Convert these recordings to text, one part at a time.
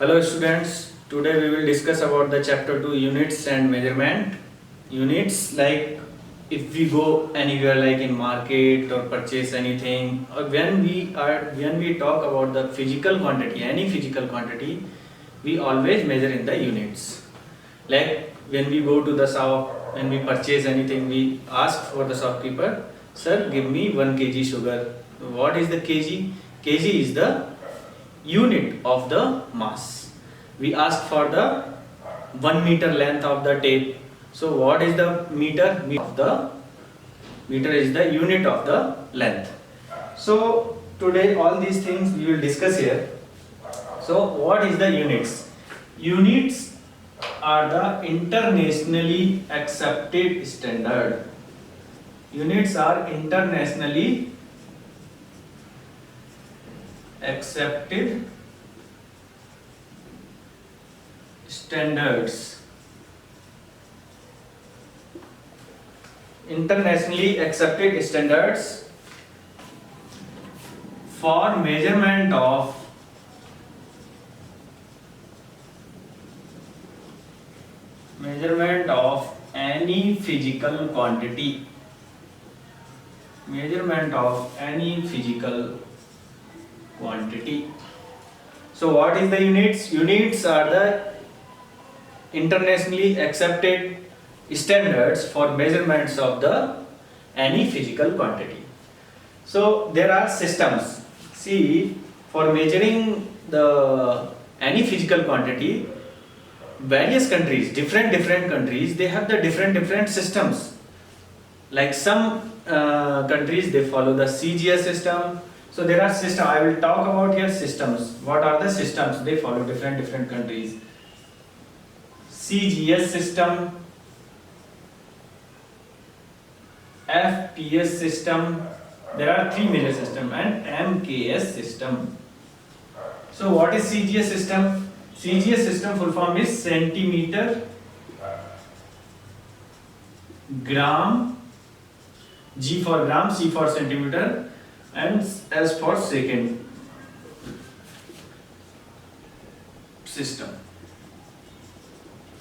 Hello students, today we will discuss about the chapter 2 units and measurement. Units, like if we go anywhere like in market or purchase anything, or when we talk about the physical quantity, any physical quantity, we always measure in the units. Like when we go to the shop, when we purchase anything, we ask for the shopkeeper, sir, give me 1 kg sugar. What is the kg? Kg is the unit of the mass. We ask for the 1 meter length of the tape. So what is the meter? Meter is the unit of the length. So today all these things we will discuss here. So what is the units? Units are the internationally accepted standard. Units are internationally accepted standards. Internationally accepted standards for measurement of any physical quantity. Measurement of any physical quantity. So what is the units? Units are the internationally accepted standards for measurements of the any physical quantity. So there are systems. See, for measuring the any physical quantity, various countries, different countries, they have the different systems. Like some countries, they follow the CGS system. So there are systems. I will talk about here systems. What are the systems they follow different countries? CGS system, FPS system. There are 3 major systems, and MKS system. So what is CGS system? CGS system full form is centimeter, gram, G for gram, C for centimeter, and S for second system.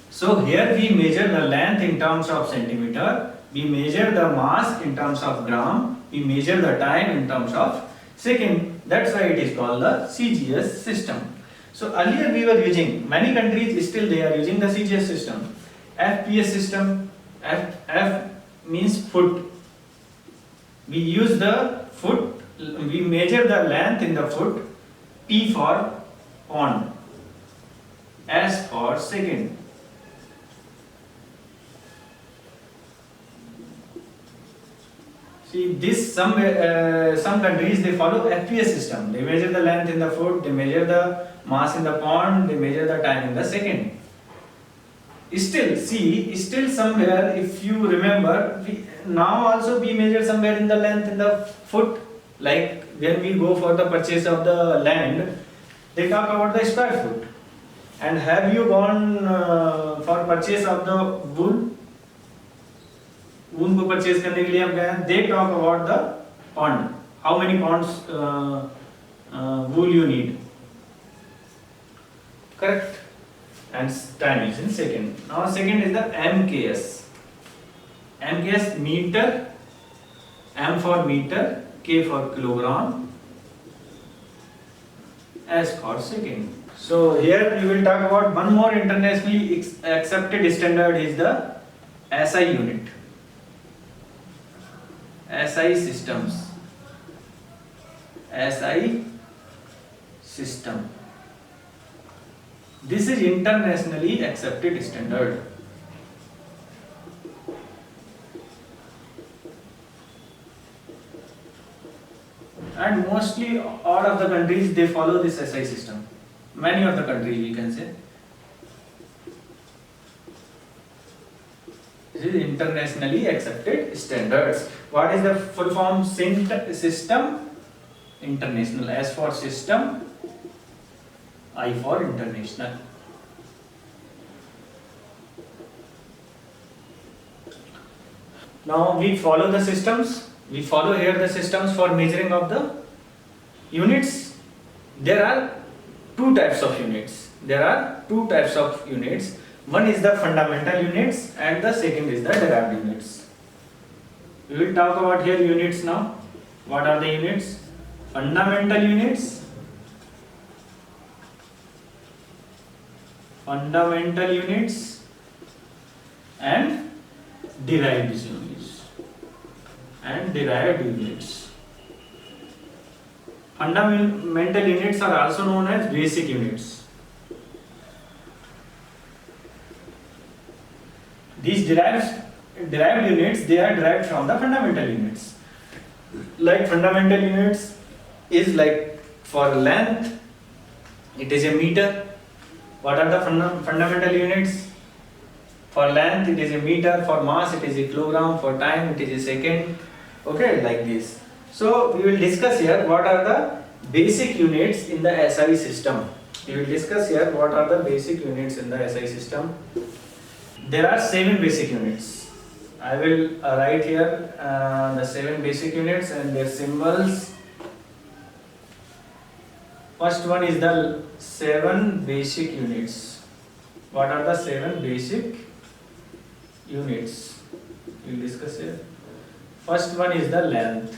So here we measure the length in terms of centimeter, we measure the mass in terms of gram, we measure the time in terms of second. That's why it is called the CGS system. So earlier we were using, many countries still they are using the CGS system. FPS system, F means foot. We use the foot, we measure the length in the foot, P for pound, S for second. See, this some countries they follow FPS system. They measure the length in the foot, they measure the mass in the pound, they measure the time in the second. Still somewhere, if you remember, now also we measure somewhere in the length in the foot. Like when we go for the purchase of the land, they talk about the square foot. And have you gone for purchase of the wool? ऊन को purchase करने के लिए हम गए, they talk about the pound, how many pounds wool you need, correct, and time is in second. Now second is the MKS. MKS meter, M for meter, K for kilogram, S for second. So here we will talk about one more internationally accepted standard is the SI unit. SI systems. SI system. This is internationally accepted standard. And mostly all of the countries they follow this SI system. Many of the countries we can say. This is internationally accepted standards. What is the full form? System international. S for system, I for international. Now we follow the systems. We follow here the systems for measuring of the units. There are two types of units. there are two types of units. One is the fundamental units and the second is the derived units. We will talk about here units now. What are the units? Fundamental units, and derived units. Fundamental units are also known as basic units. These derived units, they are derived from the fundamental units. Like fundamental units is like for length, it is a meter. What are the fundamental units? For length, it is a meter. For mass, it is a kilogram. For time, it is a second. Okay, like this. So we will discuss here what are the basic units in the SI system. We will discuss here what are the basic units in the SI system. There are 7 basic units. I will write here the 7 basic units and their symbols. First one is the 7 basic units. What are the 7 basic units? We will discuss here. First one is the length.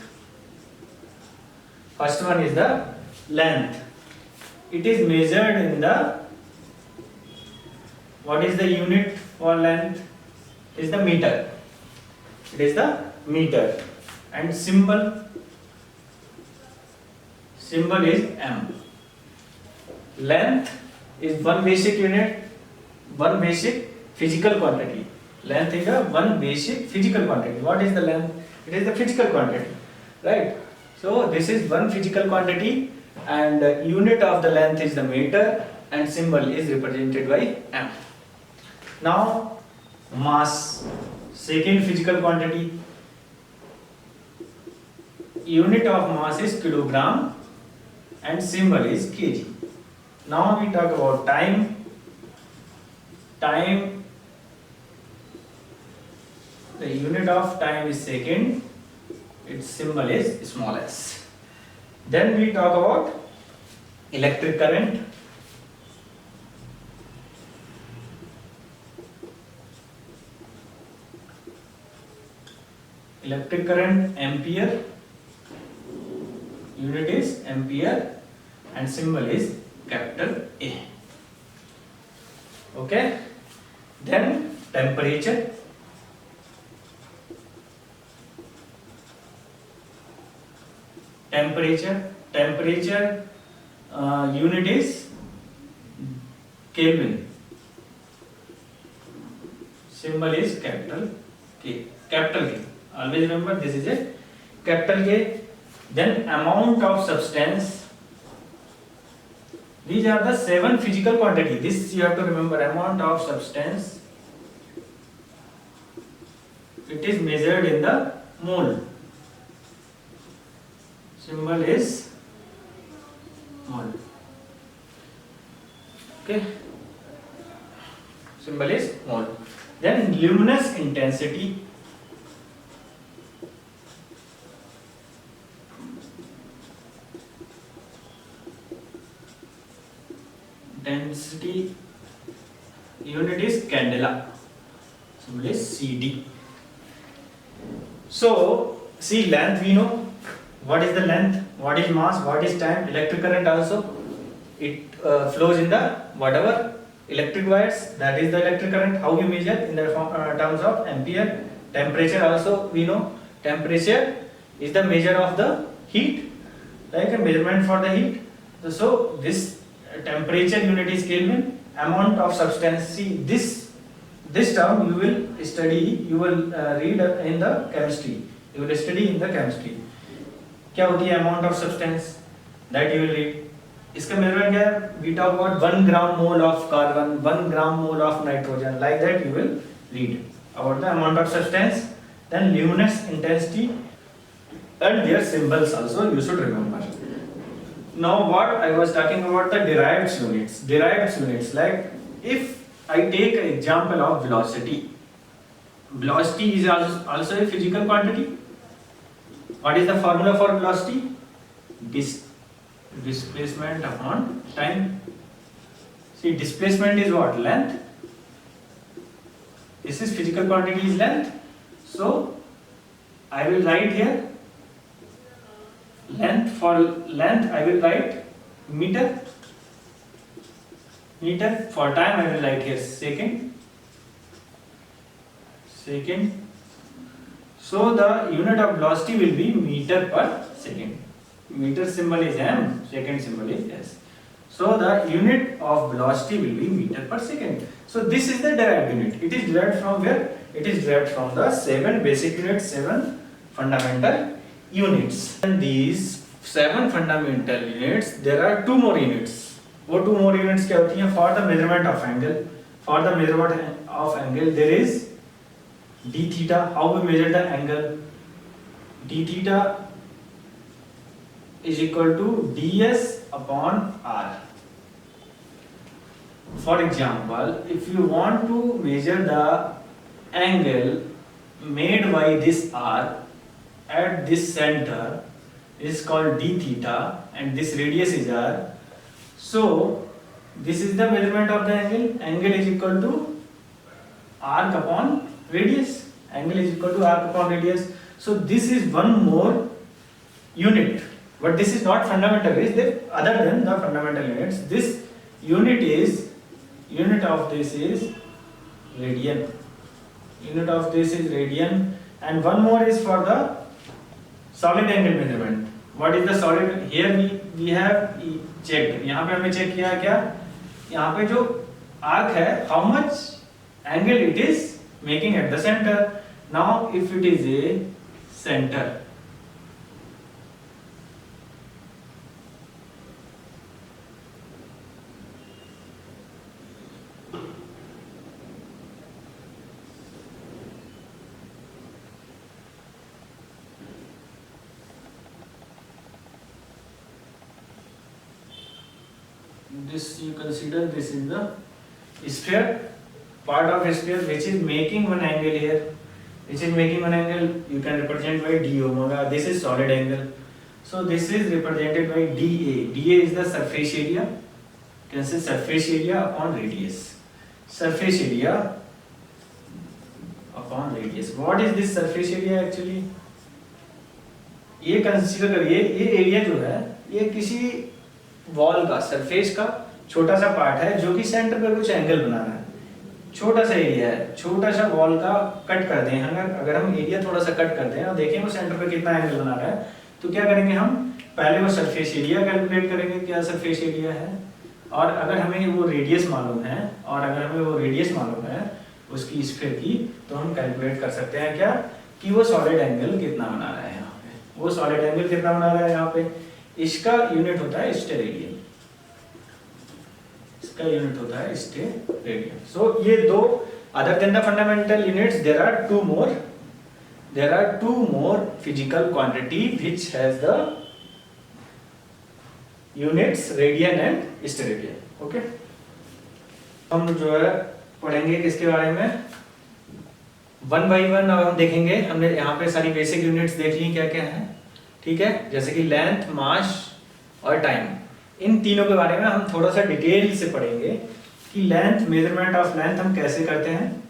It is measured in the, what is the unit for length? It is the meter. And symbol is m. Length is one basic unit, one basic physical quantity. Length is one basic physical quantity. What is the length? It is the physical quantity, right? So this is one physical quantity, and the unit of the length is the meter, and symbol is represented by m. Now mass, second physical quantity. Unit of mass is kilogram and symbol is kg. Now we talk about time. The unit of time is second. Its symbol is small s. Then we talk about electric current. Electric current, ampere. Unit is ampere and symbol is capital A. Okay. Then temperature. Unit is Kelvin. Symbol is capital K. Always remember this is a capital K. Then amount of substance. These are the 7 physical quantity. This you have to remember. Amount of substance. It is measured in the mole. Symbol is mole. Okay. Symbol is mole. Then luminous intensity. Unit is candela. Symbol is CD. So see, length we know. What is the length? What is mass? What is time? Electric current also. It flows in the whatever electric wires. That is the electric current. How we measure in the terms of ampere. Temperature also we know. Temperature is the measure of the heat, like a measurement for the heat. So this temperature unit is Kelvin. Amount of substance. See this term you will study. You will read in the chemistry. You will study in the chemistry. क्या होती है amount of substance? That you will read. इसका measurement क्या है? We talk about 1 gram mole of carbon, 1 gram mole of nitrogen. Like that you will read about the amount of substance. Then luminous intensity and their symbols also you should remember. Now what I was talking about the derived units. Like if I take an example of velocity. Velocity is also a physical quantity. What is the formula for velocity? Displacement upon time. See, displacement is what? Length. This is physical quantity is length. So I will write here length. For length I will write meter. Meter. For time I will write here second. Second. So the unit of velocity will be meter per second. Meter symbol is m, second symbol is s. So the unit of velocity will be meter per second. So this is the derived unit. It is derived from where? It is derived from the 7 basic units, 7 fundamental units. And these 7 fundamental units, there are 2 more units. वो 2 more units क्या होती हैं? For the measurement of angle. For the measurement of angle, there is d theta. How we measure the angle? D theta is equal to ds upon r. For example, if you want to measure the angle made by this r at this center, is called d theta, and this radius is r. So this is the measurement of the angle. Angle is equal to arc upon radius. Angle is equal to arc upon radius. So this is one more unit, but this is not fundamental. Is there other than the fundamental units? This unit is, unit of this is radian. Unit of this is radian, and one more is for the solid angle measurement. What is the solid? Here we have checked. यहाँ पे हमने check किया क्या? यहाँ पे जो arc है, how much angle it is making at the center. Now if it is a center, this you consider this is the sphere, part of a sphere which is making one angle here, which is making one angle. You can represent by d omega. This is solid angle, so this is represented by dA. dA is the surface area. You can say surface area upon radius. Surface area upon radius. What is this surface area actually? ये consider करिए, ये area जो है ये किसी wall का, surface का छोटा सा पार्ट है जो कि सेंटर पे कुछ एंगल बना रहा है. छोटा सा एरिया है, छोटा सा वॉल का कट कर दें. अगर हम एरिया थोड़ा सा कट कर दें और देखें वो सेंटर पे कितना एंगल बना रहा है, तो क्या करेंगे हम? पहले वो सरफेस एरिया कैलकुलेट करेंगे, क्या सरफेस एरिया है, और अगर हमें वो रेडियस मालूम है, उसकी स्फीयर की, तो हम कैलकुलेट कर सकते हैं क्या कि वो सॉलिड एंगल कितना बना रहा है. यहाँ पे वो सॉलिड एंगल कितना बना रहा है, यहाँ पे इसका यूनिट होता है स्टेरेडियन. इसका यूनिट होता है स्टेरेडियन. सो ये दो, other than the fundamental units there are two more physical quantity which has the units radian and steradian. Okay, हम जो है पढ़ेंगे किसके बारे में, वन बाई वन. अब हम देखेंगे, हमने यहाँ पे सारी बेसिक यूनिट्स देख ली क्या क्या है, ठीक है, जैसे कि लेंथ, मास और टाइम. इन तीनों के बारे में हम थोड़ा सा डिटेल से पढ़ेंगे कि लेंथ, मेजरमेंट ऑफ लेंथ हम कैसे करते हैं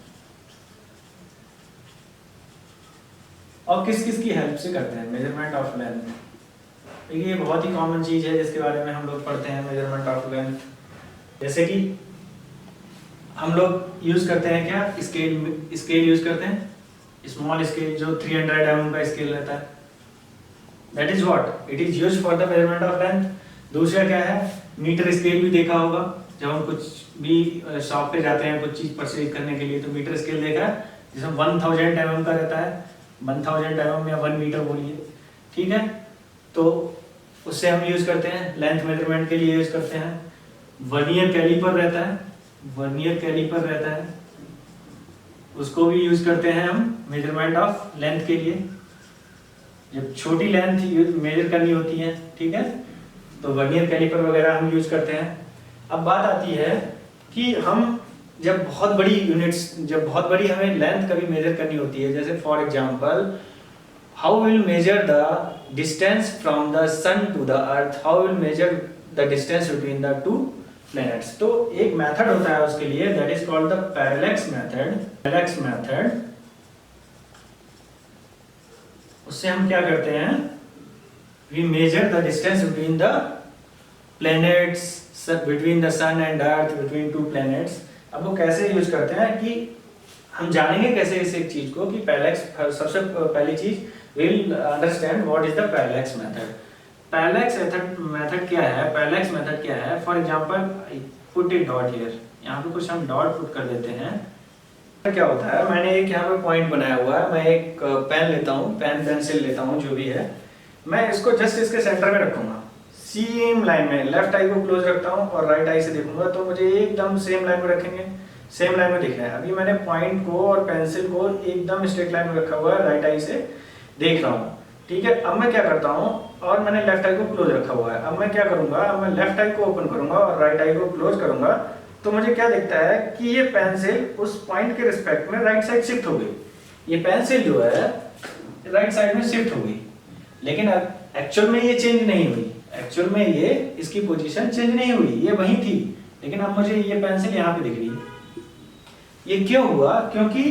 और किस किस की हेल्प से करते हैं. मेजरमेंट ऑफ लेंथ, देखिए ये बहुत ही कॉमन चीज है जिसके बारे में हम लोग पढ़ते हैं. मेजरमेंट ऑफ लेंथ, जैसे कि हम लोग यूज करते हैं क्या, स्केल यूज करते हैं, स्मॉल स्केल जो 300 mm का स्केल रहता है. That is what it is used for the measurement of length. दूसरा क्या है, मीटर स्केल भी देखा होगा. जब हम कुछ भी शॉप पे जाते हैं कुछ चीज परचेज करने के लिए, तो मीटर स्केल देखा है जिसमें 1000 mm का रहता है. 1000 mm या 1 मीटर बोलिए, ठीक है. तो उससे हम यूज करते हैं, लेंथ मेजरमेंट के लिए यूज करते हैं. वर्नियर कैलिपर रहता है, उसको भी यूज करते हैं हम मेजरमेंट ऑफ लेंथ के लिए. जब छोटी लेंथ मेजर करनी होती है, ठीक है, तो वर्नियर कैलिपर वगैरह हम यूज करते हैं. अब बात आती है कि हम जब बहुत बड़ी हमें लेंथ कभी मेजर करनी होती है, जैसे for example how will measure the distance from the sun to the earth, how will measure the distance between the two planets. तो एक मेथड होता है उसके लिए, that is called the parallax method. Parallax method, उससे हम क्या करते हैं, we measure the distance between the planets, between the sun and earth, between two planets. अब वो कैसे यूज करते हैं कि हम जानेंगे कैसे इस एक चीज को कि पैरेलैक्स, सबसे पहली चीज will understand what is the parallax method. Parallax method क्या है, पैरेलैक्स मेथड क्या है, for example put it dot here, यहाँ पे कुछ हम डॉट पुट कर देते हैं। क्या होता है, मैंने एक यहाँ पे पॉइंट बनाया हुआ है, मैं एक पेन लेता हूँ, पेन पेंसिल लेता हूँ, जो भी है, मैं इसको जस्ट इसके सेंटर में रखूंगा, सेम लाइन में, लेफ्ट आई को क्लोज रखता हूँ और राइट आई से देखूंगा तो मुझे एकदम सेम लाइन में रखेंगे, सेम लाइन में दिख रहा है। अभी मैंने पॉइंट को और पेंसिल को एकदम स्ट्रेट लाइन में रखा हुआ है, राइट आई से देख रहा हूँ, ठीक है। अब मैं क्या करता हूँ, और मैंने लेफ्ट आई को क्लोज रखा हुआ है, अब मैं क्या करूंगा, अब मैं लेफ्ट आई को ओपन करूंगा और राइट आई को क्लोज करूंगा, तो मुझे क्या दिखता है कि ये पेंसिल उस पॉइंट के रिस्पेक्ट में राइट साइड शिफ्ट हो गई, ये पेंसिल जो है राइट साइड में शिफ्ट हो गई, लेकिन एक्चुअल में ये चेंज नहीं हुई, एक्चुअल में ये इसकी पोजीशन चेंज नहीं हुई, ये वही थी, लेकिन अब मुझे ये पेंसिल यहाँ पे दिख रही है। ये क्यों हुआ, क्योंकि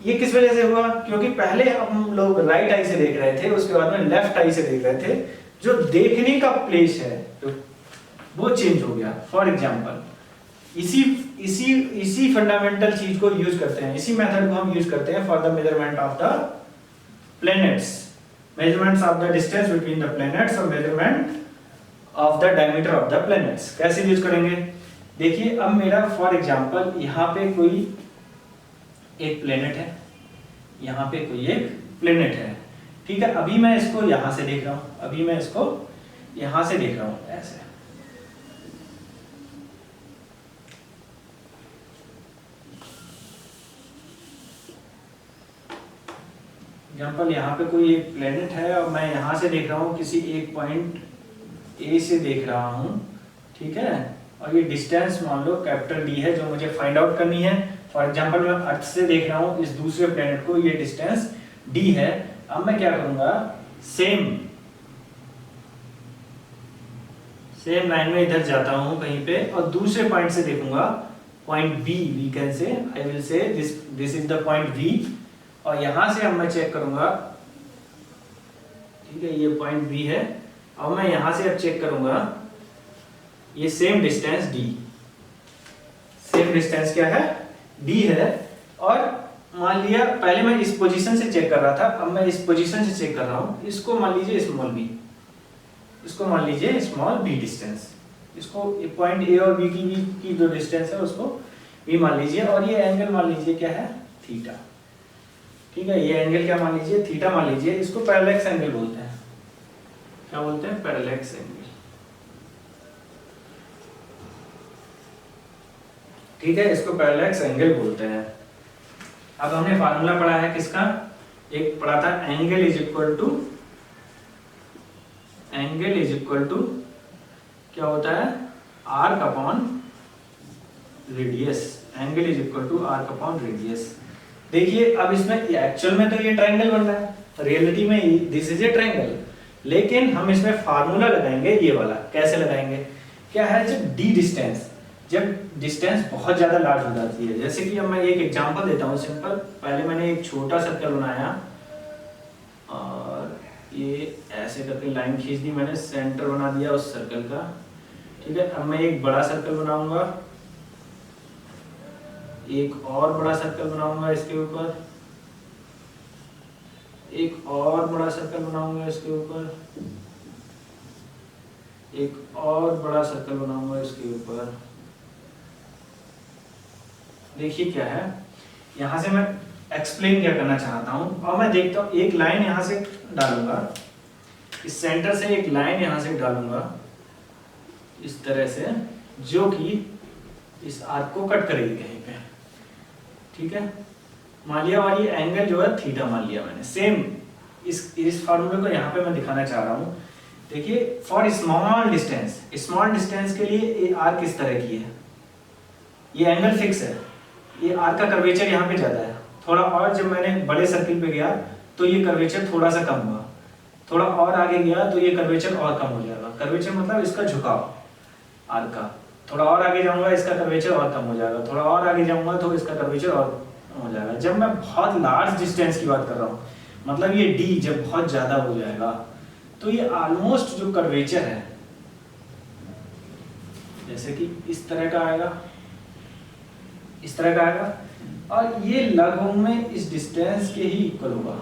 ये किस वजह से हुआ, क्योंकि पहले हम लोग राइट आई से देख रहे थे, उसके बाद में लेफ्ट आई से देख रहे थे, जो देखने का प्लेस है वो चेंज हो गया। फॉर एग्जांपल इसी फंडामेंटल चीज को यूज करते हैं, इसी मेथड को हम यूज करते हैं for the measurement of the planets, measurements of the distance between the planets और measurement of the diameter of the planets. कैसे यूज करेंगे, देखिए अब मेरा फॉर एग्जांपल यहाँ पे कोई एक प्लेनेट है, यहाँ पे कोई एक प्लेनेट है, ठीक है। अभी मैं इसको यहाँ से देख रहा हूँ, अभी मैं इसको यहाँ से देख रहा हूँ ऐसे, एग्जाम्पल यहाँ पे कोई एक प्लेनेट है और मैं यहाँ से देख रहा हूँ, किसी एक पॉइंट ए से देख रहा हूँ, ठीक है। और ये डिस्टेंस मान लो कैपिटल डी है, जो मुझे फाइंड आउट करनी है। फॉर एग्जांपल मैं अर्थ से देख रहा हूँ इस दूसरे प्लेनेट को, ये डिस्टेंस डी है। अब मैं क्या करूंगा, सेम लाइन में इधर जाता हूँ कहीं पे और दूसरे पॉइंट से देखूंगा, point B, we can say, I will say this is the point B, और यहां से अब मैं चेक करूंगा, ठीक है, ये पॉइंट बी है। अब मैं यहां से अब चेक करूंगा, ये same distance D, same distance क्या है, डी है। और मान लिया पहले मैं इस पोजीशन से चेक कर रहा था, अब मैं इस पोजीशन से चेक कर रहा हूं, इसको मान लीजिए स्मॉल बी, इसको मान लीजिए स्मॉल बी डिस्टेंस, इसको पॉइंट ए और बी की जो डिस्टेंस है उसको बी मान लीजिए, और ये एंगल मान लीजिए क्या है, थीटा, ठीक है। ये एंगल क्या मान लीजिए, थीटा मान लीजिए। इसको पैरेलैक्स एंगल बोलते हैं, क्या बोलते हैं, पैरेलैक्स एंगल, ठीक है, इसको पैरेलैक्स एंगल बोलते हैं। अब हमने फार्मूला पढ़ा है किसका, एक पढ़ा था एंगल इज इक्वल टू क्या होता है, arc upon radius, angle is equal to arc upon radius. देखिए अब इसमें एक्चुअल में तो ये ट्रायंगल बन रहा है, रियलिटी में दिस इज ए ट्रायंगल, लेकिन हम इसमें फार्मूला लगाएंगे ये वाला। कैसे लगाएंगे, क्या है, जब डिस्टेंस बहुत ज्यादा लार्ज हो जाती है, जैसे कि अब मैं एक एग्जांपल देता हूँ सिंपल। पहले मैंने एक छोटा सर्कल बनाया और ये ऐसे करके लाइन खींच दी मैंने, सेंटर बना दिया उस सर्कल का, ठीक है। अब मैं एक बड़ा सर्कल बनाऊंगा, एक और बड़ा सर्कल बनाऊंगा इसके ऊपर, एक और बड़ा सर्कल बनाऊंगा इसके ऊपर, एक और बड़ा सर्कल बनाऊंगा इसके ऊपर। देखिए क्या है, यहां से मैं एक्सप्लेन क्या करना चाहता हूं। और मैं देखता हूं एक लाइन यहां से डालूंगा, इस सेंटर से एक लाइन यहां से डालूंगा इस तरह से, जो कि इस आर्क को कट करेगी कहीं पे, ठीक है। मान लिया, और ये एंगल जो है थीटा मान लिया मैंने। सेम इस फार्मूले को यहाँ पे मैं दिखाना चाह रहा हूँ। देखिए फॉर स्मॉल डिस्टेंस के लिए ये आर्क इस तरह की है, ये एंगल फिक्स है, ये आर्क का कर्वेचर यहाँ पे ज्यादा है थोड़ा, और जब मैंने बड़े सर्किल पे गया तो ये कर्वेचर थोड़ा सा कम हुआ, थोड़ा और आगे गया तो ये कर्वेचर और कम हो जाएगा। कर्वेचर मतलब इसका झुकाव, आर्क का। थोड़ा और आगे जाऊंगा इसका कर्वेचर और कम हो जाएगा, थोड़ा और आगे जाऊंगा तो इसका कर्वेचर और हो जाएगा। जब मैं बहुत लार्ज डिस्टेंस की बात कर रहा हूँ, मतलब ये डी जब बहुत ज़्यादा हो जाएगा तो ये ऑलमोस्ट जो कर्वेचर है जैसे कि इस तरह का आएगा, इस तरह का आएगा, और ये लगभग में इस डिस्टेंस के ही इक्वल होगा।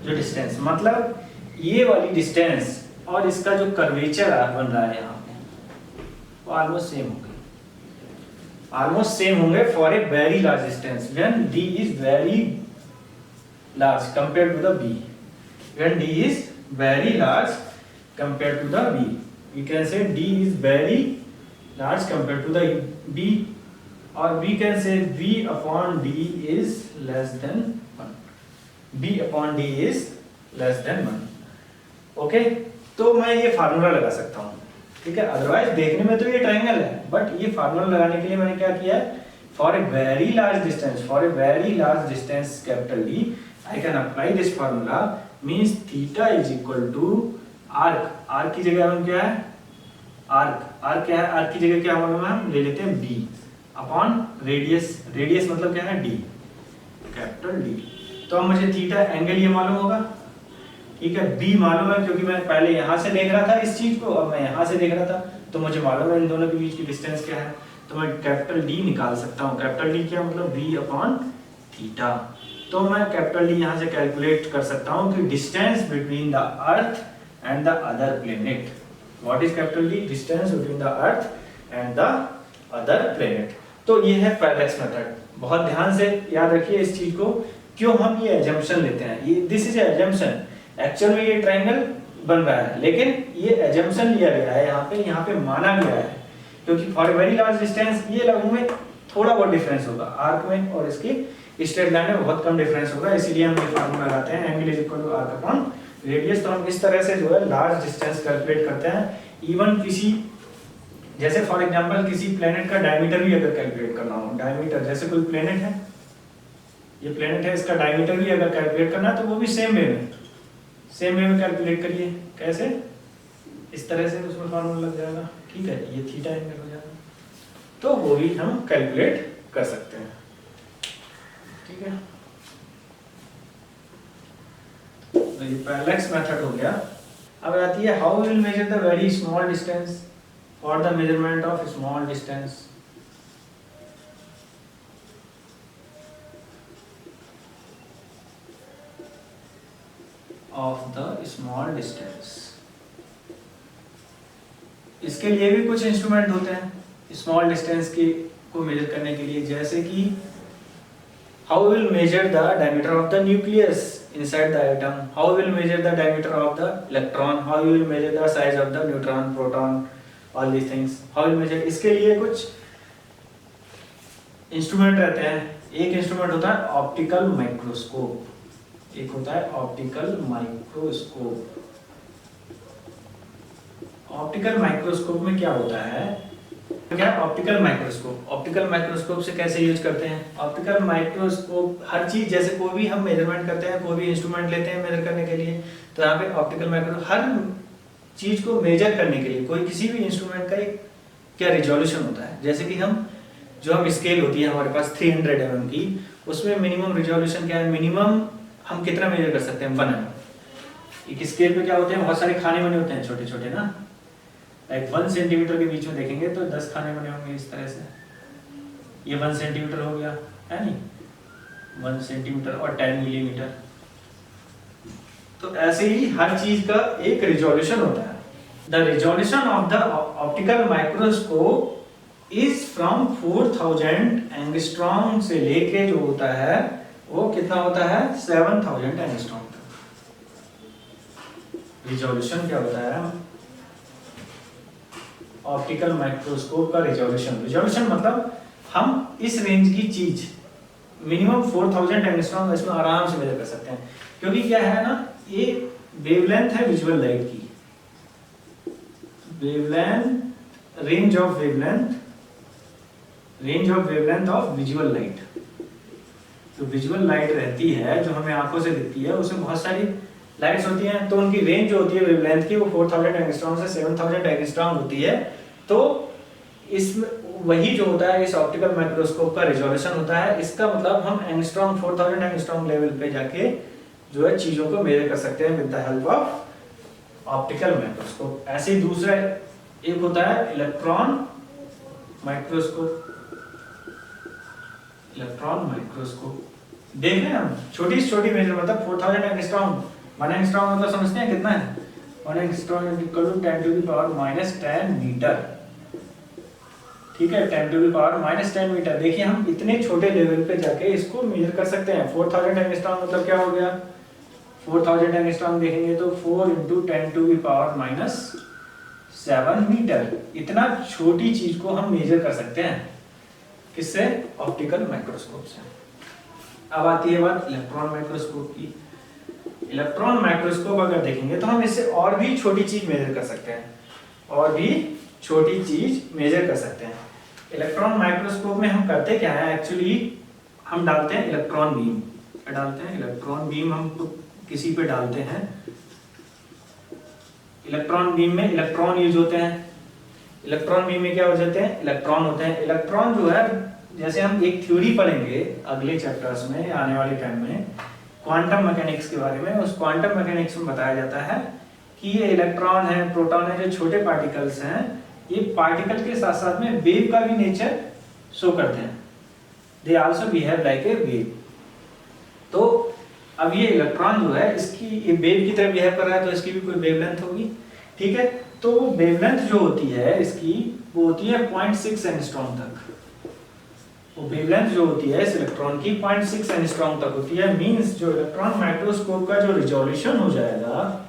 जो डिस्टेंस मतलब ये वाली डिस्टेंस और इसका जो कर्वेचर बन रहा है यहाँ पे वो ऑलमोस्ट सेम होंगे, ऑलमोस्ट सेम होंगे for a very large distance when D is very large compare to the B. When D is very large compare to the B, we can say d is very large compared to the b, or we can say v upon d is less than 1, b upon d is less than 1। Okay, तो मैं ये formula लगा सकता हूँ, ठीक है। Otherwise देखने में तो ये ट्रायंगल है, बट ये फार्मूला लगाने के लिए मैंने क्या किया है, for a very large distance, for a very large distance capital D I can apply this formula, means theta is equal to arc, arc की जगह हम क्या है, आर्क, आर्क क्या है, आर्क की जगह क्या मालूम है, हम ले लेते हैं b अपॉन रेडियस, रेडियस मतलब क्या है d, कैपिटल D। तो अब मुझे थीटा एंगल ये मालूम होगा, ठीक है। b मालूम है क्योंकि मैं पहले यहाँ से देख रहा था इस चीज को, अब मैं यहाँ से देख रहा था, तो मुझे मालूम है इन दोनों के बीच की डिस्टेंस क्या है, तो मैं कैपिटल D निकाल सकता हूँ। कैपिटल D क्या मतलब b अपॉन थीटा। तो मैं कैपिटल D यहाँ से कैलकुलेट कर सकता हूँ कि distance between the earth and the other planet. What is capital D? Distance between the Earth and the other planet। तो ये है पैरेलैक्स मेथड। बहुत ध्यान से याद रखिए इस चीज को, क्यों हम ये एजम्पशन लेते हैं, ये दिस इज एजम्पशन, एक्चुअल में ये ट्रायंगल बन रहा है, लेकिन ये एजम्पशन लिया गया है, यहाँ पे माना गया है, क्योंकि फॉर वेरी लार्ज डिस्टेंस ये लगभग में थोड़ा बहुत डिफरेंस होगा, आर्क में और इसकी स्ट्रेट लाइन में बहुत कम डिफरेंस होगा, इसीलिए हम ये फार्मूला लगाते हैं, angle is equal to arc upon radius. तो हम इस तरह से जो है लार्ज डिस्टेंस कैलकुलेट करते हैं। इवन किसी, जैसे फॉर एग्जांपल किसी प्लेनेट का डायमीटर भी अगर कैलकुलेट करना हो, डायमीटर जैसे कोई प्लेनेट है, ये प्लेनेट है, इसका डायमीटर भी अगर कैलकुलेट करना है तो वो भी सेम वे में कैलकुलेट करिए। कैसे, इस तरह से उसमें फॉर्मूला लग जाएगा, ठीक है, ये थीटा एंगल हो जाएगा, तो वो भी हम कैलकुलेट कर सकते हैं, ठीक है। तो ये पैरेलैक्स मेथड हो गया। अब आती है how will measure the very small distance, for the measurement of small distance. Of the small distance, इसके लिए भी कुछ इंस्ट्रूमेंट होते हैं स्मॉल डिस्टेंस की को मेजर करने के लिए, जैसे कि how will measure the diameter of the nucleus inside the atom, how will measure the diameter of the electron, how will measure the size of the neutron, proton, all these things, how will measure। इसके लिए कुछ instrument रहते हैं। एक instrument होता है optical microscope, एक होता है ऑप्टिकल माइक्रोस्कोप। ऑप्टिकल माइक्रोस्कोप में क्या होता है, क्या ऑप्टिकल माइक्रोस्कोप, ऑप्टिकल माइक्रोस्कोप से कैसे यूज करते हैं, ऑप्टिकल माइक्रोस्कोप हर चीज, जैसे कोई भी हम मेजरमेंट करते हैं, कोई भी इंस्ट्रूमेंट लेते हैं मेजर करने के लिए, तो यहाँ पे ऑप्टिकल माइक्रोस्कोप हर चीज को मेजर करने के लिए, कोई किसी भी इंस्ट्रूमेंट का एक क्या रिजोल्यूशन होता है। जैसे कि हम जो हम स्केल होती है हमारे पास 300 mm की, उसमें मिनिमम रिजोल्यूशन क्या है, मिनिमम हम कितना मेजर कर सकते हैं, 1 mm। एक स्केल पे क्या होते हैं, बहुत सारे खाने बने होते हैं छोटे छोटे ना, लाइक 1 सेंटीमीटर के बीच में देखेंगे तो 10 खाने बने होंगे इस तरह से, ये 1 सेंटीमीटर हो गया है नहीं, 1 सेंटीमीटर और 10 मिलीमीटर। तो ऐसे ही हर चीज का एक रिजोल्यूशन होता है। The resolution of the optical microscope is from 4000 angstrom से लेके जो होता है वो कितना होता है, 7000 एंगस्ट्रॉम तक। रिजोल्यूशन क्या होता है, ऑप्टिकल माइक्रोस्कोप का रिजोल्यूशन, रिजोल्यूशन मतलब हम इस रेंज की चीज मिनिमम 4000 एंगस्ट्रॉम इसमें आराम से मेजर कर सकते हैं, क्योंकि क्या है ना, ये वेवलेंथ है विजुअल लाइट की, wavelength, range of wavelength of visual light. जो विजुअल लाइट रहती है जो हमें आंखों से दिखती है, उसमें बहुत सारी लाइट्स होती हैं, तो उनकी रेंज जो होती है वेवलेंथ की वो 4000 एंगस्ट्रॉम से 7000 एंगस्ट्रॉम होती है। तो इसमें वही जो होता है इस ऑप्टिकल माइक्रोस्कोप का रिजोल्यूशन होता है। इसका मतलब हम एंगस्ट्रॉम 4000 एंगस्ट्रॉम लेवल पे जाके जो है चीजों को मेजर कर सकते हैं with the help of optical microscope. ऐसे ही दूसरा एक होता है इलेक्ट्रॉन माइक्रोस्कोप। इलेक्ट्रॉन माइक्रोस्कोप देख रहे हैं हम, छोटी से छोटी मेजर मतलब 4000 एंगस्ट्रॉम, 1 एंगस्ट्रॉम मतलब समझते हैं कितना है, 1 angstrom equal to 10 to the power -10 metre. ठीक है, 10 टू द पावर -10 मीटर। देखिए हम इतने छोटे लेवल पे जाके इसको मेजर कर सकते हैं। 4000 एंगस्ट्रॉम मतलब क्या हो गया, 4000 एंगस्ट्रॉम देखेंगे तो 4 × 10 टू द पावर -7 मीटर। इतना छोटी चीज को हम मेजर कर सकते हैं किससे, ऑप्टिकल माइक्रोस्कोप से। अब आती है बात इलेक्ट्रॉन माइक्रोस्कोप की। इलेक्ट्रॉन माइक्रोस्कोप अगर देखेंगे तो हम इससे और भी छोटी चीज मेजर कर सकते हैं, और भी छोटी चीज मेजर कर सकते हैं। इलेक्ट्रॉन माइक्रोस्कोप में हम करते क्या है, एक्चुअली हम डालते हैं इलेक्ट्रॉन बीम। क्या डालते हैं, इलेक्ट्रॉन बीम हम किसी पे डालते हैं। इलेक्ट्रॉन बीम में इलेक्ट्रॉन यूज होते हैं। इलेक्ट्रॉन बीम में क्या हो जाते हैं, इलेक्ट्रॉन होते हैं। इलेक्ट्रॉन जो है, जैसे हम एक थ्योरी पढ़ेंगे अगले चैप्टर्स में आने वाले टाइम में क्वांटम मैकेनिक्स के बारे में, उस क्वांटम मैकेनिक्स में बताया जाता है कि ये इलेक्ट्रॉन है, प्रोटॉन है, जो छोटे पार्टिकल्स हैं, ये पार्टिकल के साथ साथ में वेव का भी नेचर शो करते हैं। They also behave like a wave. तो अब ये इलेक्ट्रॉन जो है इसकी वेव की तरह बिहेव कर रहा है, तो इसकी भी कोई वेवलेंथ होगी। ठीक है, तो वेवलेंथ जो होती है इसकी वो होती है 0.6 एंगस्ट्रॉम तक। वो वेवलेंथ जो होती है इस इलेक्ट्रॉन की 0.6 एंगस्ट्रॉम तक होती है। मींस जो इलेक्ट्रॉन माइक्रोस्कोप का जो रिजोल्यूशन हो जाएगा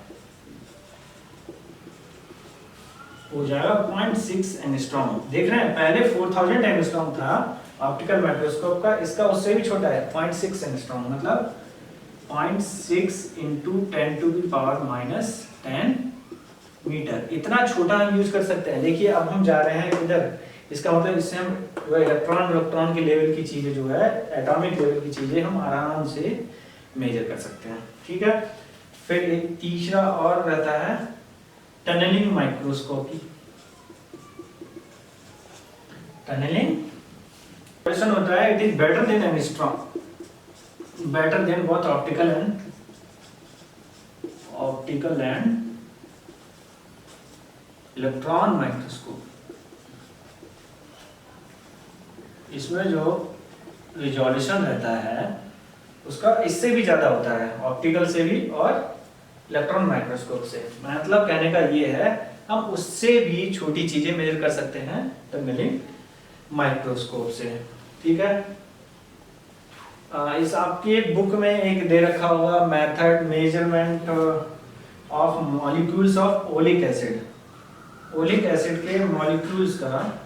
0.6 एंगस्ट्रॉम। देख रहे हैं, पहले 4000 एंगस्ट्रॉम था ऑप्टिकल माइक्रोस्कोप का, इसका उससे भी छोटा है 0.6 एंगस्ट्रॉम, मतलब 0.6 × 10 टू द पावर -10 मीटर। इतना छोटा हम यूज कर सकते हैं। देखिए अब हम जा रहे हैं इधर, इसका मतलब इससे हम इलेक्ट्रॉन के लेवल की चीजें जो है, एटॉमिक लेवल की चीजें हम आराम से मेजर कर सकते हैं। ठीक है, फिर एक तीसरा और रहता है टनलिंग माइक्रोस्कोपी। टनलिंग क्वेश्चन होता है, it is better than angstrom, better than both optical and electron microscope. इसमें जो रिजोल्यूशन रहता है उसका इससे भी ज्यादा होता है, ऑप्टिकल से भी और इलेक्ट्रॉन माइक्रोस्कोप से। मतलब कहने का ये है, हम उससे भी छोटी चीजें मेजर कर सकते हैं टनलिंग माइक्रोस्कोप से। ठीक है, इस आपकी एक बुक में एक दे रखा होगा method measurement of molecules of oleic acid. Oleic acid के मॉलिक्यूल्स का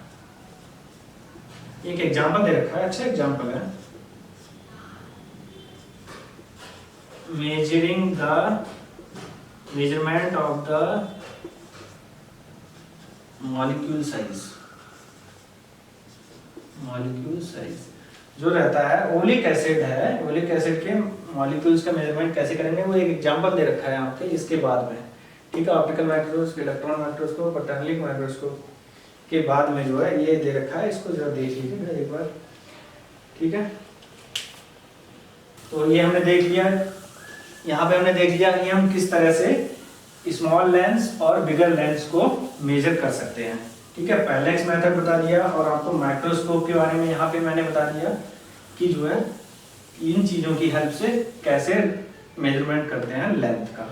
एक एग्जांपल दे रखा है, अच्छा एग्जांपल है। Measurement of the molecule size. Molecule size जो रहता है, ओलिक एसिड है, ओलिक एसिड के मॉलिक्यूल्स का मेजरमेंट कैसे करेंगे वो एक एग्जांपल दे रखा है आपके इसके बाद में। ठीक है, ऑप्टिकल माइक्रोस्कोप, इलेक्ट्रॉन माइक्रोस्कोप और टनलिंग माइक्रोस्कोप के बाद में जो है ये दे रखा है, इसको जरा देख लीजिए एक बार। ठीक है, तो ये हमने देख लिया, यहाँ पे हमने देख लिया कि हम किस तरह से स्मॉल लेंस और बिगर लेंस को मेजर कर सकते हैं। ठीक है, पैरेलैक्स मेथड बता दिया, और आपको माइक्रोस्कोप के बारे में यहाँ पे मैंने बता दिया कि जो है इन चीज़ों की हेल्प से कैसे मेजरमेंट करते हैं लेंथ का।